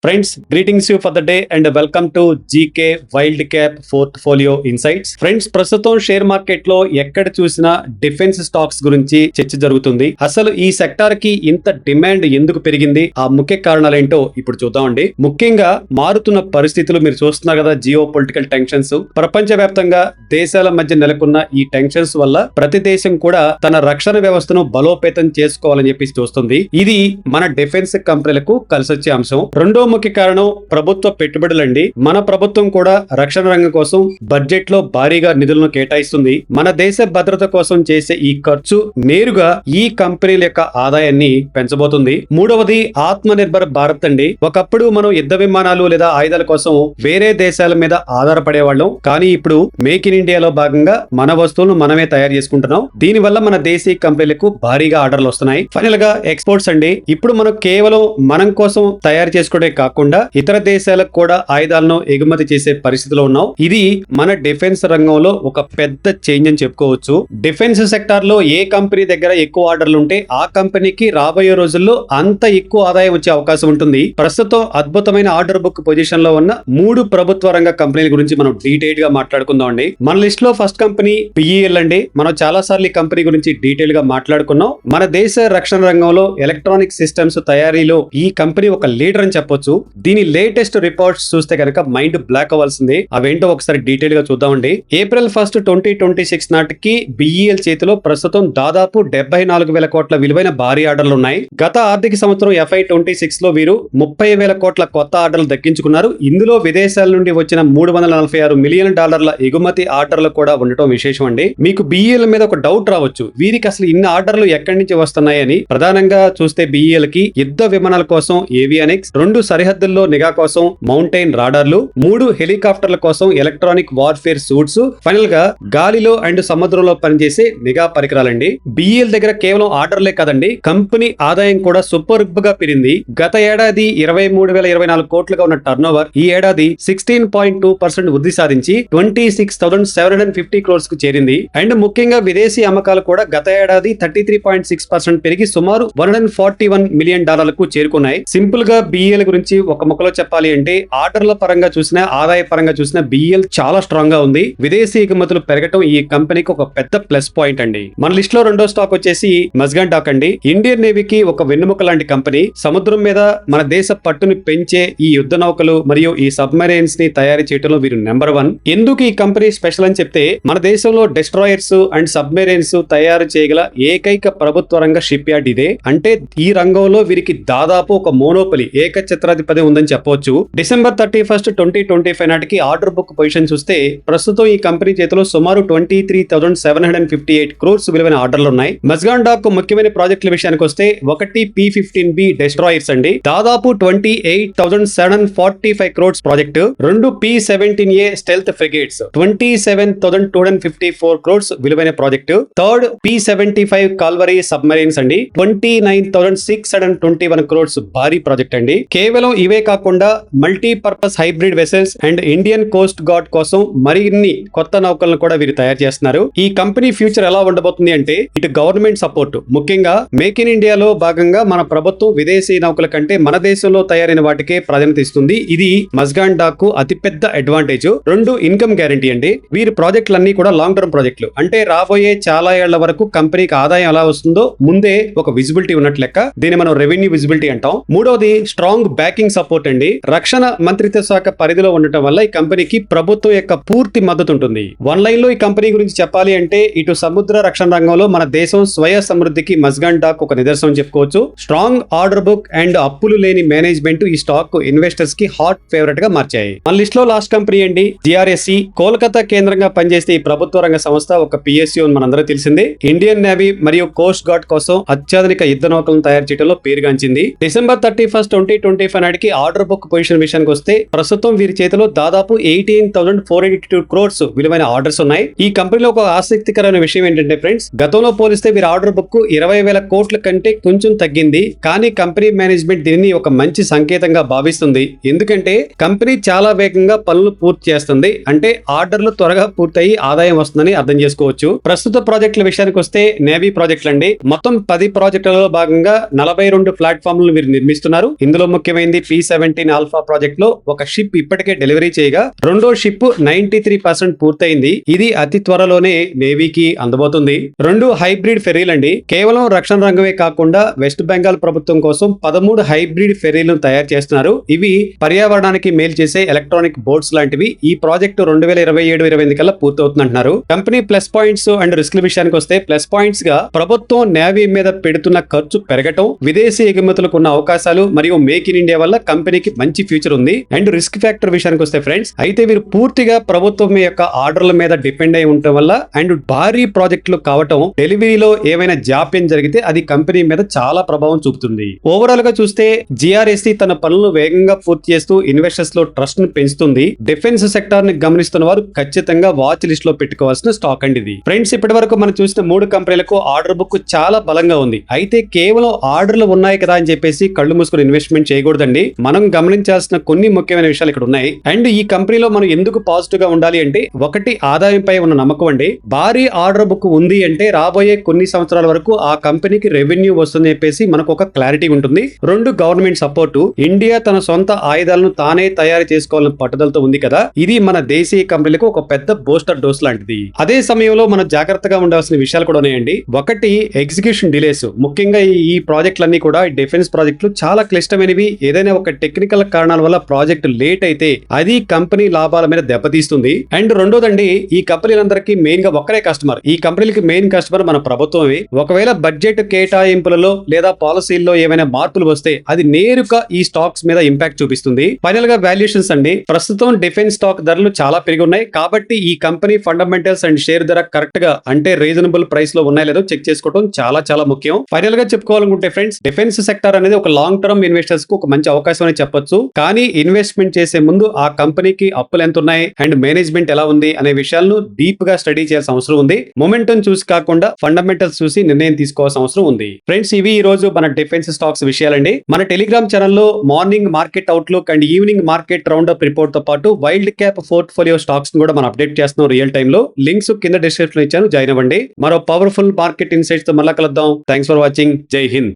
Friends, greetings you for the day and welcome to GK Wildcap Portfolio Insights. Friends, ప్రస్తుతం share market లో ఎక్కడ చూసినా defence stocks గురించి చర్చ జరుగుతుంది. అసలు ఈ సెక్టార్ కి ఇంత డిమాండ్ ఎందుకు పెరిగింది, ఆ ముఖ్య కారణాలు ఏంటో ఇప్పుడు చూద్దామండి. ముఖ్యంగా మారుతున్న పరిస్థితులు మీరు చూస్తున్నారు కదా, జియో పొలిటికల్ టెన్షన్స్, ప్రపంచ వ్యాప్తంగా దేశాల మధ్య నెలకొన్న ఈ టెన్షన్స్ వల్ల ప్రతి దేశం కూడా తన రక్షణ వ్యవస్థను బలోపేతం చేసుకోవాలని చెప్పి చూస్తుంది. ఇది మన డిఫెన్స్ కంపెనీలకు కలిసొచ్చే అంశం. రెండో ముఖ్య కారణం ప్రభుత్వ పెట్టుబడులండి. మన ప్రభుత్వం కూడా రక్షణ రంగం కోసం బడ్జెట్ లో భారీగా నిధులను కేటాయిస్తుంది. మన దేశ భద్రత కోసం చేసే ఈ ఖర్చు నేరుగా ఈ కంపెనీల యొక్క ఆదాయాన్ని పెంచబోతుంది. మూడవది ఆత్మ నిర్భర్ భారత్ అండి. ఒకప్పుడు మనం యుద్ధ విమానాలు లేదా ఆయుధాల కోసం వేరే దేశాల మీద ఆధారపడేవాళ్ళం, కానీ ఇప్పుడు మేక్ ఇన్ ఇండియాలో భాగంగా మన వస్తువులను మనమే తయారు చేసుకుంటున్నాం. దీని వల్ల మన దేశీయ కంపెనీలకు భారీగా ఆర్డర్లు వస్తున్నాయి. ఫైనల్ గా ఎక్స్పోర్ట్స్ అండి. ఇప్పుడు మనం కేవలం మనం కోసం తయారు చేసుకోవడే కాకుండా ఇతర దేశాలకు కూడా ఆయుధాలను ఎగుమతి చేసే పరిస్థితిలో ఉన్నాం. ఇది మన డిఫెన్స్ రంగంలో ఒక పెద్ద చేంజ్ అని చెప్పుకోవచ్చు. డిఫెన్స్ సెక్టార్ లో ఏ కంపెనీ దగ్గర ఎక్కువ ఆర్డర్లు ఉంటే ఆ కంపెనీకి రాబోయే రోజుల్లో అంత ఎక్కువ ఆదాయం వచ్చే అవకాశం ఉంటుంది. ప్రస్తుతం అద్భుతమైన ఆర్డర్ బుక్ పొజిషన్ లో ఉన్న 3 ప్రభుత్వ రంగ కంపెనీల గురించి మనం డీటెయిల్ గా మాట్లాడుకుందాం అండి. మన లిస్ట్ లో ఫస్ట్ కంపెనీ పిఈఎల్ అండి. మనం చాలా సార్లు ఈ కంపెనీ గురించి డీటెయిల్ గా మాట్లాడుకున్నాం. మన దేశ రక్షణ రంగంలో ఎలక్ట్రానిక్ సిస్టమ్స్ తయారీలో ఈ కంపెనీ ఒక లీడర్ అని చెప్పొచ్చు. దీని లేటెస్ట్ రిపోర్ట్స్ చూస్తే కనుక మైండ్ బ్లాక్ అవ్వాల్సిందే. అవేంటో ఒకసారి డీటెయిల్ గా చూద్దామండి. ఏప్రిల్ 1, 2026 నాటికి బిఈఎల్ చేతిలో ప్రస్తుతం దాదాపు 74,000 కోట్ల విలువైన భారీ ఆర్డర్లు ఉన్నాయి. గత ఆర్థిక సంవత్సరం FY26 లో వీరు 30,000 కోట్ల కొత్త ఆర్డర్లు దక్కించుకున్నారు. ఇందులో విదేశాల నుండి వచ్చిన $346 మిలియన్ ఎగుమతి ఆర్డర్లు కూడా ఉండటం విశేషం అండి. మీకు బిఈఎల్ మీద ఒక డౌట్ రావచ్చు, వీరికి అసలు ఇన్ని ఆర్డర్లు ఎక్కడి నుంచి వస్తున్నాయని. ప్రధానంగా చూస్తే బిఈఎల్ కి యుద్ధ విమానాల కోసం ఏవియానిక్స్, 2 సరిహద్దుల్లో నిఘా కోసం మౌంటైన్ రాడార్లు, 3 హెలికాప్టర్ల కోసం ఎలక్ట్రానిక్ వార్ఫేర్ సూట్స్, ఫైనల్ గా గాలిలో అండ్ సముద్రంలో పనిచేసే నిఘా పరికరాలండి. బిఈఎల్ దగ్గర కేవలం ఆర్డర్లే కదండి, కంపెనీ ఆదాయం కూడా సూపర్ గా పెరిగింది. గత ఏడాది 23,024 కోట్లుగా ఉన్న టర్న్ ఓవర్ ఈ ఏడాది 16.2% వృద్ధి సాధించి 26,750 క్రోర్స్ కు చేరింది. అండ్ ముఖ్యంగా విదేశీ అమ్మకాలు కూడా గత ఏడాది 33.6% పెరిగి సుమారు $141 మిలియన్ కు చేరుకున్నాయి. సింపుల్ గా బిఈఎల్ గురించి ఒక ముక్కలో చెప్పాలి అంటే, ఆర్డర్ల పరంగా చూసినా ఆదాయ పరంగా చూసినా బిఈఎల్ చాలా స్ట్రాంగ్ గా ఉంది. విదేశీ ఎగుమతులు పెరగటం ఈ కంపెనీకి ఒక పెద్ద ప్లస్ పాయింట్ అండి. మన లిస్ట్ లో రెండో స్టాక్ వచ్చేసి మజ్గాన్ డాక్ అండి. ఇండియన్ నేవీకి ఒక వెన్నెముక లాంటి కంపెనీ. సముద్రం మీద మన దేశ పట్టుని పెంచే ఈ యుద్ధ నౌకలు మరియు ఈ సబ్మెరైన్స్ ని తయారు చేయడంలో వీరు నెంబర్ 1. ఎందుకు ఈ కంపెనీ స్పెషల్ అని చెప్తే, మన దేశంలో డెస్ట్రాయర్స్ అండ్ సబ్మెరైన్స్ తయారు చేయగల ఏకైక ప్రభుత్వ రంగ షిప్ యార్డ్ ఇదే. అంటే ఈ రంగంలో వీరికి దాదాపు ఒక మోనోపలి, ఏకఛత్రాధిపతి ఉందని చెప్పవచ్చు. డిసెంబర్ 31, 2025 నాటికి ఆర్డర్ బుక్ పొజిషన్ చూస్తే ప్రస్తుతం ఈ కంపెనీ చేతిలో సుమారు 23,758 క్రోర్స్ విలువైన ఆర్డర్లు ఉన్నాయి. మజ్గాన్ డాక్ ముఖ్యమైన ప్రాజెక్టుల విషయానికి వస్తే, ఒకటి P-15B డెస్ట్రాయర్స్ అండి, దాదాపు 28,745 crores project. 2 P-17A stealth frigates, 27,254 crores విలువైన project. Third P-75 Calvary submarines అండి, 29,621 క్రోర్స్ భారీ ప్రాజెక్ట్ అండి. కేవలం ఇవే కాకుండా multipurpose hybrid vessels and Indian coast guard కోసం మరిన్ని కొత్త నౌకలను కూడా వీరు తయారు చేస్తున్నారు. ఈ కంపెనీ ఫ్యూచర్ ఎలా ఉండబోతుంది అంటే, ఇటు గవర్నమెంట్ సపోర్ట్, ముఖ్యంగా మేక్ ఇన్ ఇండియాలో భాగంగా మన ప్రభుత్వం విదేశీ నౌకల కంటే మన దేశంలో తయారైన వాటికే ప్రాధాన్యత ఇస్తుంది. ఇది మజ్గాన్ డాక్ కు అతిపెద్ద అడ్వాంటేజ్. 2 ఇన్కమ్ గ్యారంటీ అండి. వీరి ప్రాజెక్టులన్నీ కూడా లాంగ్ టర్మ్ ప్రాజెక్టులు, అంటే రాబోయే చాలా ఏళ్ల వరకు కంపెనీకి ఆదాయం ఎలా వస్తుందో ముందే ఒక విజిబిలిటీ ఉన్నట్లు లెక్క. దీన్ని మనం రెవెన్యూ విజిబిలిటీ అంటాం. మూడోది స్ట్రాంగ్ బ్యాకింగ్ సపోర్ట్ అండి. రక్షణ మంత్రిత్వ శాఖ పరిధిలో ఉండటం వల్ల ఈ కంపెనీకి ప్రభుత్వం యొక్క పూర్తి మద్దతు ఉంటుంది. వన్ లైన్ లో ఈ కంపెనీ గురించి చెప్పాలి అంటే, ఇటు సముద్ర రక్షణ రంగంలో మన దేశం స్వయ సమృద్ధికి మజ్గాన్ డాక్ ఒక నిదర్శనం చెప్పుకోవచ్చు. స్ట్రాంగ్ ఆర్డర్ బుక్ అండ్ అప్పులు లేని మేనేజ్మెంట్ ఈ స్టాక్ ఇన్వెస్టర్స్ కి హాట్ ఫేవరెట్ గా మార్చాయి. మన లిస్ట్ లో లాస్ట్ కంపెనీ అండి GRSE. కోల్కతా కేంద్రంగా పనిచేసే ఈ ప్రభుత్వ రంగ సంస్థ ఒక PSU అని మనందరూ తెలిసిందే. ఇండియన్ నేవీ మరియు కోస్ట్ గార్డ్ కోసం అత్యాధునిక యుద్ధ నౌకలను తయారు చేయడంలో పేరుగాంచింది. డిసెంబర్ 31, 2025 నాటికి ఆర్డర్ బుక్ పొజిషన్ విషయానికి వస్తే ప్రస్తుతం వీరి చేతిలో దాదాపు 18,482 క్రోర్స్ విలువైన ఆర్డర్స్ ఉన్నాయి. ఈ కంపెనీలో ఒక ఆసక్తికరమైన విషయం ఏంటంటే ఫ్రెండ్స్, గతంలో పోలిస్తే వీరి ఆర్డర్ బుక్ 20,000 కోట్ల కంటే కొంచెం తగ్గింది. కానీ కంపెనీ మేనేజ్మెంట్ దీనిని ఒక మంచి సంకేతంగా భావిస్తుంది. ఎందుకంటే కంపెనీ చాలా వేగంగా పనులు పూర్తి చేస్తుంది. అంటే ఆర్డర్లు త్వరగా పూర్తయి ఆదాయం వస్తుందని అర్థం చేసుకోవచ్చు. ప్రస్తుత ప్రాజెక్టుల విషయానికి వస్తే నేవీ ప్రాజెక్టులు అండి. మొత్తం 10 ప్రాజెక్టులలో భాగంగా 42 ప్లాట్ఫామ్లను వీరు నిర్మిస్తున్నారు. ఇందులో ముఖ్యమైనది పూర్తయింది. P-17 ఆల్ఫా ప్రాజెక్ట్ లో ఒక షిప్ ఇప్పటికే డెలివరీ చేయగా రెండో షిప్ 93% పూర్తయింది. ఇది అతి త్వరలోనే నేవీకి అందబోతుంది. 2 హైబ్రిడ్ ఫెర్రీలండి. కేవలం రక్షణ రంగమే కాకుండా వెస్ట్ బెంగాల్ ప్రభుత్వం కోసం 13 హైబ్రిడ్ ఫెర్రీలను తయారు చేస్తున్నారు. ఇవి పర్యావరణానికి మేలు చేసే ఎలక్ట్రానిక్ బోట్స్ లాంటివి. ఈ ప్రాజెక్టు 2027-28 కల్లా పూర్తవుతుందంటున్నారు. Company plus points and risk విషయానికి వస్తే ప్లస్ పాయింట్స్ గా ప్రభుత్వం నేవీ మీద పెడుతున్న ఖర్చు పెరగటం, విదేశీ ఎగుమతులకు ఉన్న అవకాశాలు మరియు మేక్ ఇన్ ఇండియా వల్ల కంపెనీకి మంచి ఫ్యూచర్ ఉంది. అండ్ రిస్క్ ఫ్యాక్టర్ విషయానికి వస్తే ఫ్రెండ్స్, అయితే వీరు పూర్తిగా ప్రభుత్వం యొక్క ఆర్డర్ల మీద డిపెండ్ అయి ఉండటం వల్ల అండ్ భారీ ప్రాజెక్టులు కావటం, డెలివరీలో ఏమైనా జాప్యం జరిగితే అది కంపెనీ మీద చాలా ప్రభావం చూపుతుంది. ఓవరాల్ గా చూస్తే జిఆర్ఎస్సి తన పనులను వేగంగా పూర్తి చేస్తూ ఇన్వెస్టర్స్ లో ట్రస్ట్ ను పెంచుతుంది. డిఫెన్స్ సెక్టార్ ని గమనిస్తున్న వారు ఖచ్చితంగా వాచ్ లిస్ట్ లో పెట్టుకోవాల్సిన స్టాక్ అండి ఇది. ఫ్రెండ్స్, ఇప్పటి వరకు మనం చూసిన 3 కంపెనీలకు ఆర్డర్ బుక్ చాలా బలంగా ఉంది. అయితే కేవలం ఆర్డర్లు ఉన్నాయి కదా అని చెప్పేసి కళ్ళు మూసుకుని ఇన్వెస్ట్మెంట్ చేయకూడదండి. మనం గమనించాల్సిన కొన్ని ముఖ్యమైన విషయాలు ఇక్కడ ఉన్నాయి. అండ్ ఈ కంపెనీలో మనం ఎందుకు పాజిటివ్ గా ఉండాలి అంటే, ఒకటి ఆదాయంపై ఉన్న నమ్మకం అండి. భారీ ఆర్డర్ బుక్ ఉంది అంటే రాబోయే కొన్ని సంవత్సరాల వరకు ఆ కంపెనీకి రెవెన్యూ వస్తుందని చెప్పేసి మనకు ఒక క్లారిటీ ఉంటుంది. 2 గవర్నమెంట్ సపోర్టు. ఇండియా తన సొంత ఆయుధాలను తానే తయారు చేసుకోవాలని పట్టుదలతో ఉంది కదా, ఇది మన దేశీయ కంపెనీలకు ఒక పెద్ద బూస్టర్ డోస్ లాంటిది. అదే సమయంలో మనం జాగ్రత్తగా ఉండాల్సిన విషయాలు కూడా ఉన్నాయండి. ఒకటి, ఎగ్జిక్యూషన్ డిలేస్. ముఖ్యంగా ఈ ప్రాజెక్టులన్నీ కూడా డిఫెన్స్ ప్రాజెక్టులు చాలా క్లిష్టమైనవి. ఏదైనా ఒక టెక్నికల్ కారణాల వల్ల ప్రాజెక్ట్ లేట్ అయితే అది కంపెనీ లాభాల మీద దెబ్బతీస్తుంది. అండ్ రెండోదండి, ఈ కంపెనీలందరికీ మెయిన్ గా ఒక్కరే కస్టమర్. ఈ కంపెనీలకి మెయిన్ కస్టమర్ మన ప్రభుత్వమే. ఒకవేళ బడ్జెట్ కేటాయింపులలో లేదా పాలసీల్లో ఏమైనా మార్పులు వస్తే అది నేరుగా ఈ స్టాక్స్ మీద ఇంపాక్ట్ చూపిస్తుంది. ఫైనల్ గా వాల్యుయేషన్స్ అండి. ప్రస్తుతం డిఫెన్స్ స్టాక్ ధరలు చాలా పెరిగి ఉన్నాయి. కాబట్టి ఈ కంపెనీ ఫండమెంటల్స్ అండ్ షేర్ ధర కరెక్ట్ గా అంటే రీజనబుల్ ప్రైస్ లో ఉన్నాయో లేదో చెక్ చేసుకోవడం చాలా చాలా ముఖ్యం. ఫైనల్ గా చెప్పుకోవాలనుకుంటే ఫ్రెండ్స్, డిఫెన్స్ సెక్టర్ అనేది ఒక లాంగ్ టర్మ్ ఇన్వెస్టర్స్ కు ఒక మంచి అవకాశం అని చెప్పొచ్చు. కానీ ఇన్వెస్ట్మెంట్ చేసే ముందు ఆ కంపెనీకి అప్పులు ఎంత ఉన్నాయి అండ్ మేనేజ్మెంట్ ఎలా ఉంది అనే విషయాలను డీప్ గా స్టడీ చేయాల్సిన అవసరం ఉంది. మొమెంటం చూసి కాకుండా ఫండమెంటల్స్ చూసి నిర్ణయం తీసుకోవాల్సిన అవసరం ఉంది. ఫ్రెండ్స్, ఇవి ఈ రోజు మన డిఫెన్స్ స్టాక్స్ విషయాలండి. మన టెలిగ్రామ్ ఛానల్లో morning market outlook and evening market round up report తో పాటు వైల్డ్ క్యాప్ పోర్ట్ఫోలియో స్టాక్స్ కూడా మనం అప్డేట్ చేస్తున్నాం రియల్ టైమ్ లో. లింక్స్ కింద డిస్క్రిప్షన్ ఇచ్చాను, జాయిన్ అవ్వండి. మరో పవర్ఫుల్ మార్కెట్ ఇన్సైట్స్ తో మళ్ళీ కలుద్దాం. Thanks for watching. జై హింద్.